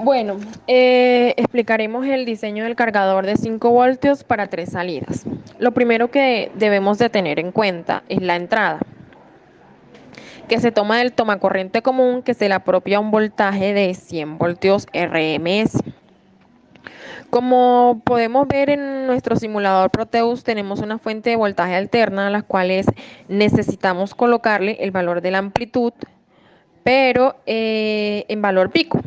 Bueno, explicaremos el diseño del cargador de 5 voltios para 3 salidas. Lo primero que debemos de tener en cuenta es la entrada, que se toma del tomacorriente común que se le apropia un voltaje de 100 voltios RMS. Como podemos ver en nuestro simulador Proteus, tenemos una fuente de voltaje alterna a las cuales necesitamos colocarle el valor de la amplitud, pero en valor pico.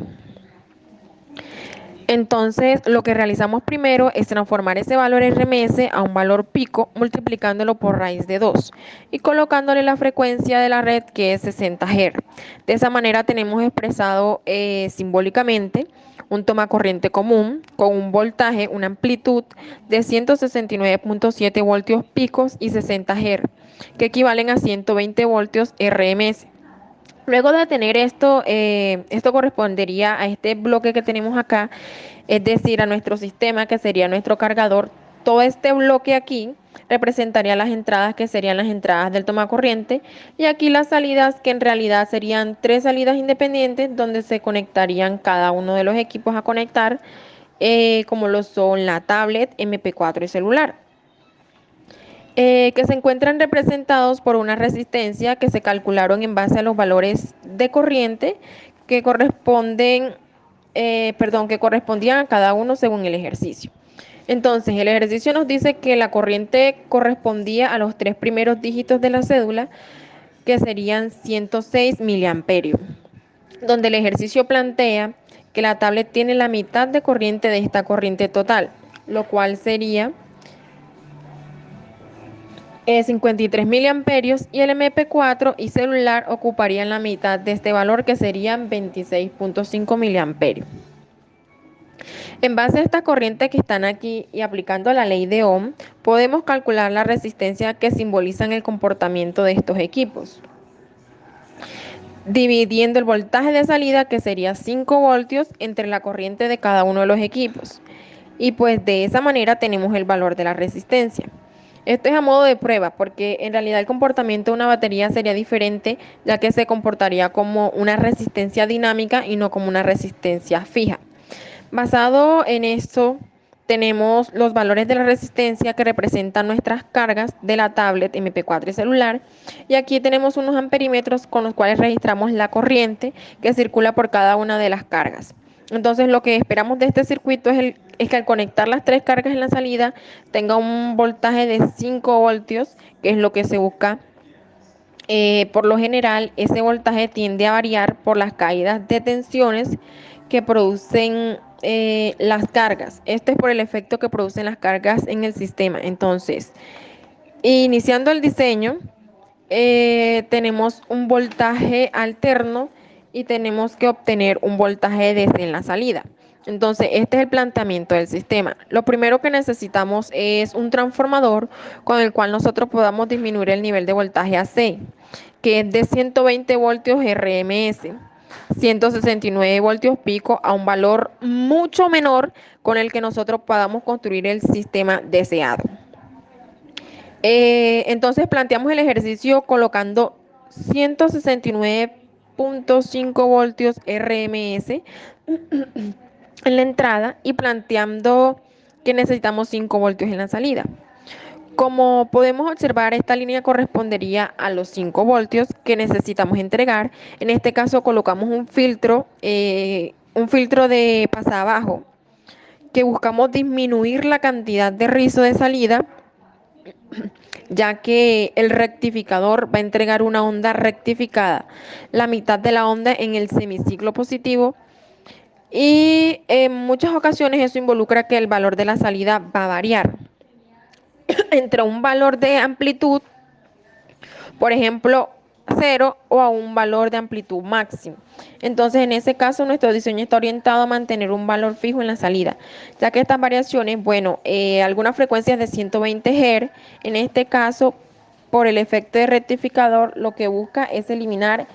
Entonces, lo que realizamos primero es transformar ese valor RMS a un valor pico multiplicándolo por raíz de 2 y colocándole la frecuencia de la red que es 60 Hz. De esa manera tenemos expresado simbólicamente un tomacorriente común con un voltaje, una amplitud de 169.7 voltios picos y 60 Hz, que equivalen a 120 voltios RMS. Luego de tener esto, esto correspondería a este bloque que tenemos acá, es decir, a nuestro sistema que sería nuestro cargador. Todo este bloque aquí representaría las entradas que serían las entradas del tomacorriente y aquí las salidas que en realidad serían 3 salidas independientes donde se conectarían cada uno de los equipos a conectar, como lo son la tablet, MP4 y celular, que se encuentran representados por una resistencia que se calcularon en base a los valores de corriente que que correspondían a cada uno según el ejercicio. Entonces, el ejercicio nos dice que la corriente correspondía a los 3 primeros dígitos de la cédula, que serían 106 miliamperios, donde el ejercicio plantea que la tablet tiene la mitad de corriente de esta corriente total, lo cual sería 53 miliamperios, y el MP4 y celular ocuparían la mitad de este valor, que serían 26.5 miliamperios. En base a esta corriente que están aquí y aplicando la ley de Ohm, podemos calcular la resistencia que simbolizan el comportamiento de estos equipos, dividiendo el voltaje de salida, que sería 5 voltios, entre la corriente de cada uno de los equipos. Y pues de esa manera tenemos el valor de la resistencia. Esto es a modo de prueba, porque en realidad el comportamiento de una batería sería diferente, ya que se comportaría como una resistencia dinámica y no como una resistencia fija. Basado en esto, tenemos los valores de la resistencia que representan nuestras cargas de la tablet, MP4 y celular. Y aquí tenemos unos amperímetros con los cuales registramos la corriente que circula por cada una de las cargas. Entonces, lo que esperamos de este circuito es que al conectar las 3 cargas en la salida tenga un voltaje de 5 voltios, que es lo que se busca. Por lo general, ese voltaje tiende a variar por las caídas de tensiones que producen las cargas. Esto es por el efecto que producen las cargas en el sistema. Entonces, iniciando el diseño, tenemos un voltaje alterno y tenemos que obtener un voltaje desde la salida. Entonces, este es el planteamiento del sistema. Lo primero que necesitamos es un transformador con el cual nosotros podamos disminuir el nivel de voltaje AC, que es de 120 voltios RMS, 169 voltios pico, a un valor mucho menor con el que nosotros podamos construir el sistema deseado. Entonces planteamos el ejercicio colocando 169.5 voltios RMS en la entrada y planteando que necesitamos 5 voltios en la salida. Como podemos observar, esta línea correspondería a los 5 voltios que necesitamos entregar. En este caso colocamos un filtro de pasabajo, que buscamos disminuir la cantidad de rizo de salida, ya que el rectificador va a entregar una onda rectificada, la mitad de la onda en el semiciclo positivo, y en muchas ocasiones eso involucra que el valor de la salida va a variar entre un valor de amplitud, por ejemplo, 0, o a un valor de amplitud máximo. Entonces, en ese caso, nuestro diseño está orientado a mantener un valor fijo en la salida, ya que estas variaciones, bueno, algunas frecuencias de 120 Hz, en este caso, por el efecto de rectificador, lo que busca es eliminar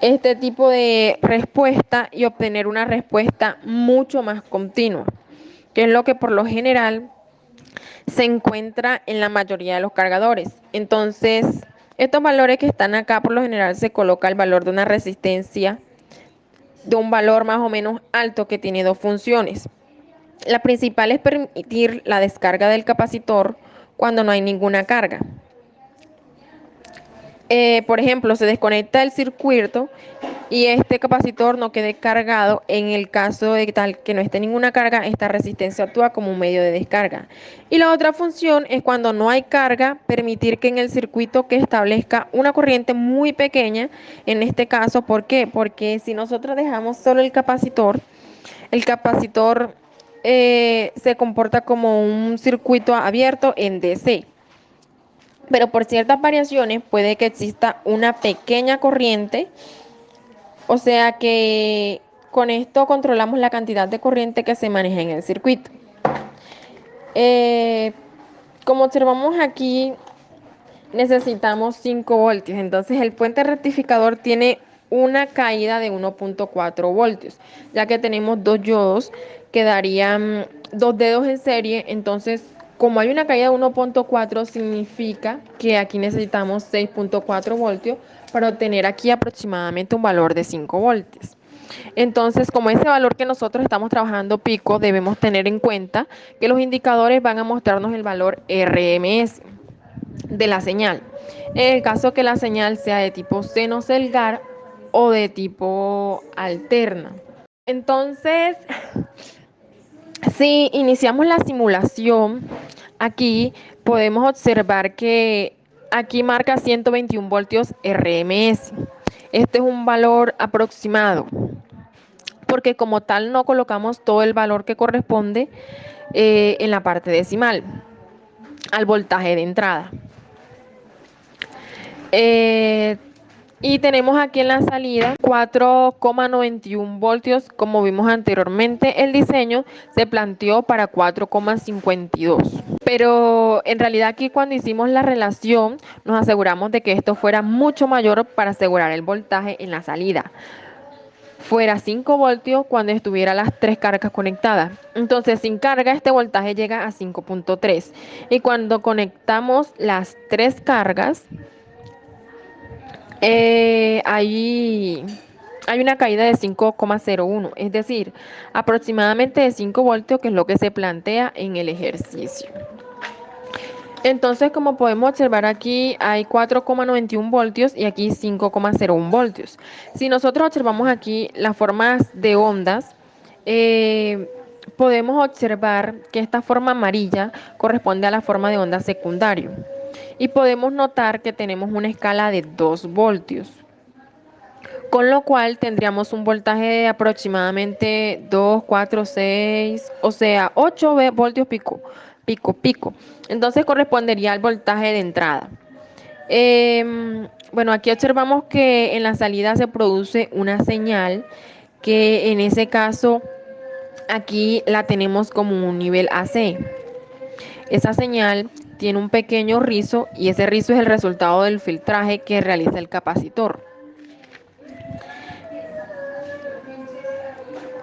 este tipo de respuesta y obtener una respuesta mucho más continua, que es lo que por lo general se encuentra en la mayoría de los cargadores. Entonces, estos valores que están acá, por lo general se coloca el valor de una resistencia de un valor más o menos alto que tiene dos funciones. La principal es permitir la descarga del capacitor cuando no hay ninguna carga. Por ejemplo, se desconecta el circuito y este capacitor no quede cargado. En el caso de tal que no esté ninguna carga, esta resistencia actúa como un medio de descarga. Y la otra función es cuando no hay carga, permitir que en el circuito que establezca una corriente muy pequeña. En este caso, ¿por qué? Porque si nosotros dejamos solo el capacitor se comporta como un circuito abierto en DC, pero por ciertas variaciones puede que exista una pequeña corriente, o sea que con esto controlamos la cantidad de corriente que se maneja en el circuito. Eh, Como observamos aquí, necesitamos 5 voltios, entonces el puente rectificador tiene una caída de 1.4 voltios, ya que tenemos dos yodos que darían dos dedos en serie. Entonces, como hay una caída de 1.4, significa que aquí necesitamos 6.4 voltios para obtener aquí aproximadamente un valor de 5 voltios. Entonces, como ese valor que nosotros estamos trabajando pico, debemos tener en cuenta que los indicadores van a mostrarnos el valor RMS de la señal. En el caso que la señal sea de tipo seno-Selgar o de tipo alterna. Entonces, si iniciamos la simulación, aquí podemos observar que aquí marca 121 voltios RMS. Este es un valor aproximado, porque como tal no colocamos todo el valor que corresponde en la parte decimal al voltaje de entrada. Eh, y tenemos aquí en la salida 4,91 voltios. Como vimos anteriormente, el diseño se planteó para 4,52. Pero en realidad aquí cuando hicimos la relación nos aseguramos de que esto fuera mucho mayor para asegurar el voltaje en la salida. Fuera 5 voltios cuando estuviera las 3 cargas conectadas. Entonces sin carga este voltaje llega a 5.3. Y cuando conectamos las 3 cargas, hay una caída de 5,01, es decir, aproximadamente de 5 voltios, que es lo que se plantea en el ejercicio. Entonces, como podemos observar aquí, hay 4,91 voltios y aquí 5,01 voltios. Si nosotros observamos aquí las formas de ondas, podemos observar que esta forma amarilla corresponde a la forma de onda secundario. Y podemos notar que tenemos una escala de 2 voltios, con lo cual tendríamos un voltaje de aproximadamente 2, 4, 6, o sea, 8 voltios pico, pico, pico. Entonces correspondería al voltaje de entrada. Bueno, aquí observamos que en la salida se produce una señal que en ese caso aquí la tenemos como un nivel AC. Esa señal tiene un pequeño rizo y ese rizo es el resultado del filtraje que realiza el capacitor.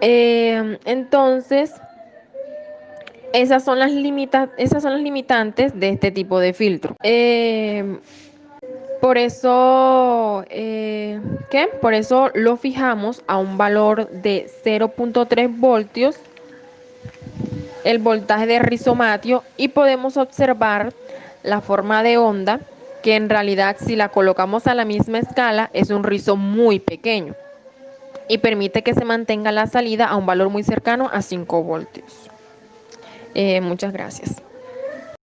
Entonces, esas son las limitantes de este tipo de filtro. Por eso, ¿qué? Por eso lo fijamos a un valor de 0.3 voltios, el voltaje de rizomatio, y podemos observar la forma de onda, que en realidad si la colocamos a la misma escala es un rizo muy pequeño y permite que se mantenga la salida a un valor muy cercano a 5 voltios. Muchas gracias.